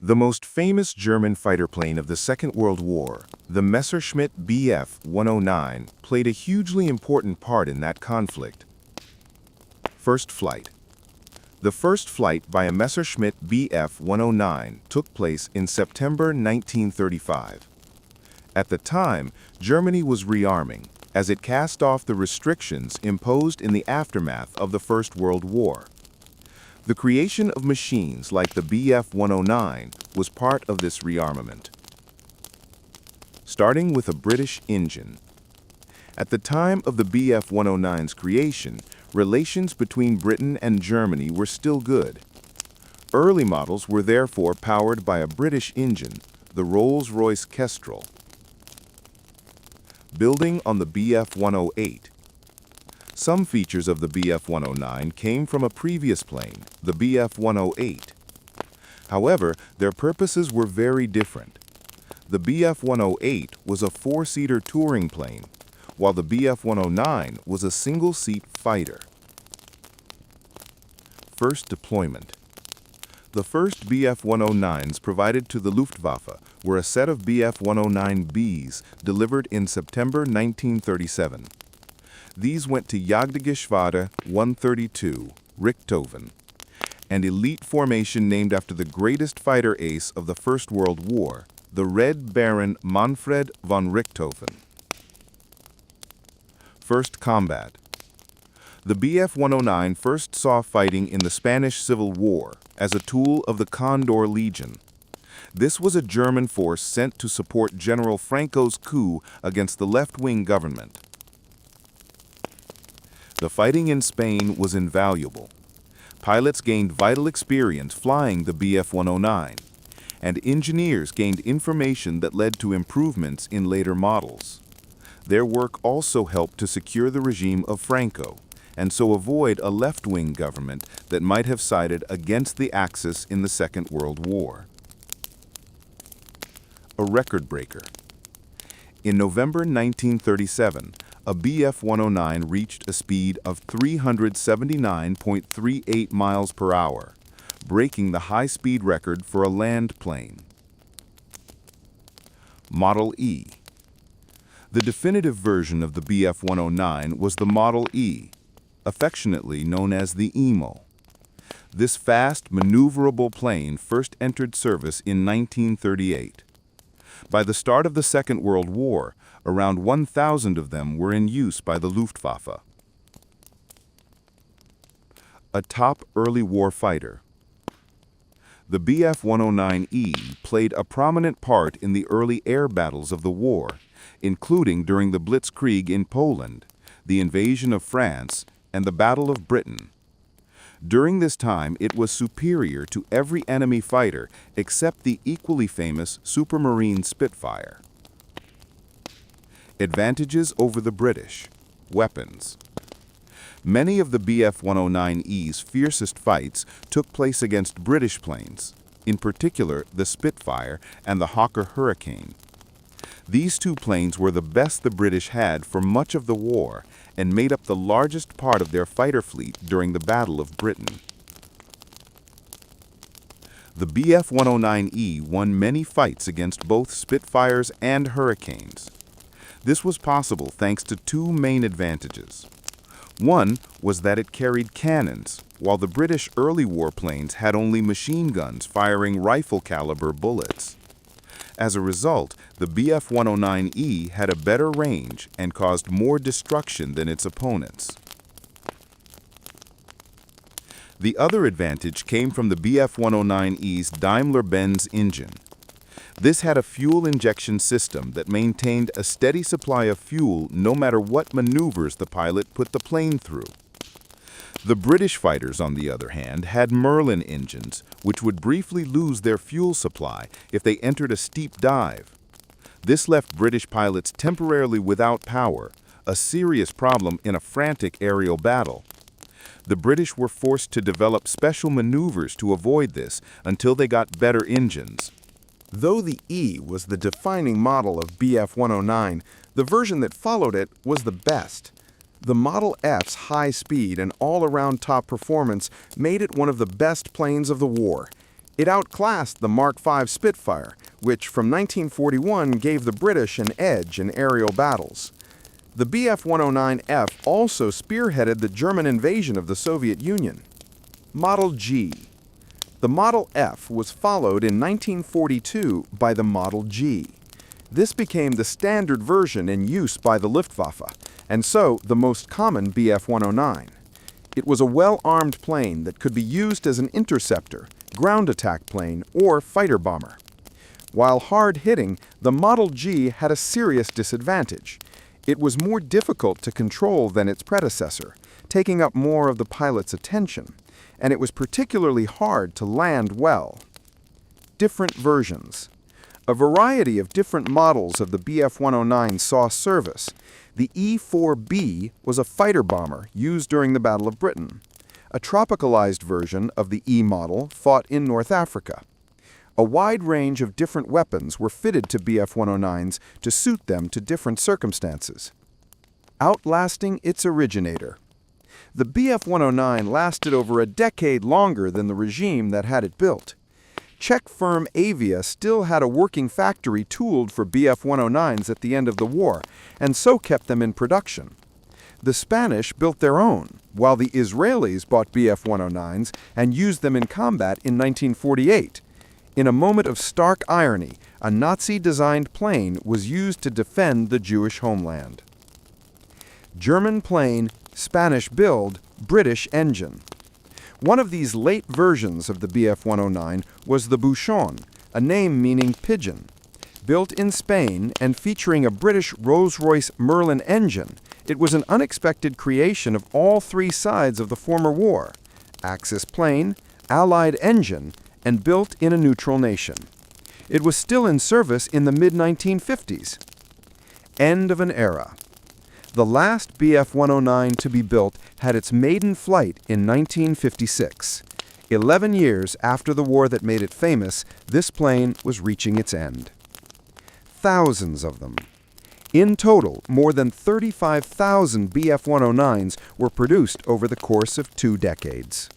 The most famous German fighter plane of the Second World War, the Messerschmitt Bf109, played a hugely important part in that conflict. First flight. The first flight by a Messerschmitt Bf109 took place in September 1935. At the time, Germany was rearming, as it cast off the restrictions imposed in the aftermath of the First World War. The creation of machines like the Bf109 was part of this rearmament. Starting with a British engine. At the time of the Bf109's creation, relations between Britain and Germany were still good. Early models were therefore powered by a British engine, the Rolls-Royce Kestrel. Building on the Bf108. Some features of the Bf109 came from a previous plane, the Bf108. However, their purposes were very different. The Bf108 was a four-seater touring plane, while the Bf109 was a single-seat fighter. First deployment. The first Bf109s provided to the Luftwaffe were a set of Bf109Bs delivered in September 1937. These went to Jagdgeschwader 132, Richthofen, an elite formation named after the greatest fighter ace of the First World War, the Red Baron Manfred von Richthofen. First combat. The Bf109 first saw fighting in the Spanish Civil War as a tool of the Condor Legion. This was a German force sent to support General Franco's coup against the left-wing government. The fighting in Spain was invaluable. Pilots gained vital experience flying the Bf109, and engineers gained information that led to improvements in later models. Their work also helped to secure the regime of Franco, and so avoid a left-wing government that might have sided against the Axis in the Second World War. A record breaker. In November 1937, a Bf109 reached a speed of 379.38 miles per hour, breaking the high-speed record for a land plane. Model E. The definitive version of the Bf109 was the Model E, affectionately known as the EMO. This fast, maneuverable plane first entered service in 1938. By the start of the Second World War, around 1,000 of them were in use by the Luftwaffe. A top early war fighter. The Bf109E played a prominent part in the early air battles of the war, including during the Blitzkrieg in Poland, the invasion of France, and the Battle of Britain. During this time, it was superior to every enemy fighter except the equally famous Supermarine Spitfire. Advantages over the British. Weapons. Many of the Bf109E's fiercest fights took place against British planes, in particular the Spitfire and the Hawker Hurricane. These two planes were the best the British had for much of the war and made up the largest part of their fighter fleet during the Battle of Britain. The Bf109E won many fights against both Spitfires and Hurricanes. This was possible thanks to two main advantages. One was that it carried cannons, while the British early warplanes had only machine guns firing rifle-caliber bullets. As a result, the Bf109E had a better range and caused more destruction than its opponents. The other advantage came from the Bf109E's Daimler-Benz engine. This had a fuel injection system that maintained a steady supply of fuel no matter what maneuvers the pilot put the plane through. The British fighters, on the other hand, had Merlin engines, which would briefly lose their fuel supply if they entered a steep dive. This left British pilots temporarily without power, a serious problem in a frantic aerial battle. The British were forced to develop special maneuvers to avoid this until they got better engines. Though the E was the defining model of Bf109, the version that followed it was the best. The Model F's high speed and all-around top performance made it one of the best planes of the war. It outclassed the Mark V Spitfire, which from 1941 gave the British an edge in aerial battles. The Bf109F also spearheaded the German invasion of the Soviet Union. Model G. The Model F was followed in 1942 by the Model G. This became the standard version in use by the Luftwaffe, and so the most common Bf109. It was a well-armed plane that could be used as an interceptor, ground attack plane, or fighter bomber. While hard-hitting, the Model G had a serious disadvantage. It was more difficult to control than its predecessor, taking up more of the pilot's attention, and it was particularly hard to land well. Different versions. A variety of different models of the Bf109 saw service. The E-4B was a fighter bomber used during the Battle of Britain. A tropicalized version of the E model fought in North Africa. A wide range of different weapons were fitted to Bf109s to suit them to different circumstances. Outlasting its originator. The Bf109 lasted over a decade longer than the regime that had it built. Czech firm Avia still had a working factory tooled for Bf109s at the end of the war, and so kept them in production. The Spanish built their own, while the Israelis bought Bf109s and used them in combat in 1948. In a moment of stark irony, a Nazi-designed plane was used to defend the Jewish homeland. German plane, Spanish build, British engine. One of these late versions of the Bf109 was the Bouchon, a name meaning pigeon. Built in Spain and featuring a British Rolls-Royce Merlin engine, it was an unexpected creation of all three sides of the former war: Axis plane, Allied engine, and built in a neutral nation. It was still in service in the mid-1950s. End of an era. The last Bf109 to be built had its maiden flight in 1956. 11 years after the war that made it famous, this plane was reaching its end. Thousands of them. In total, more than 35,000 Bf109s were produced over the course of 2 decades.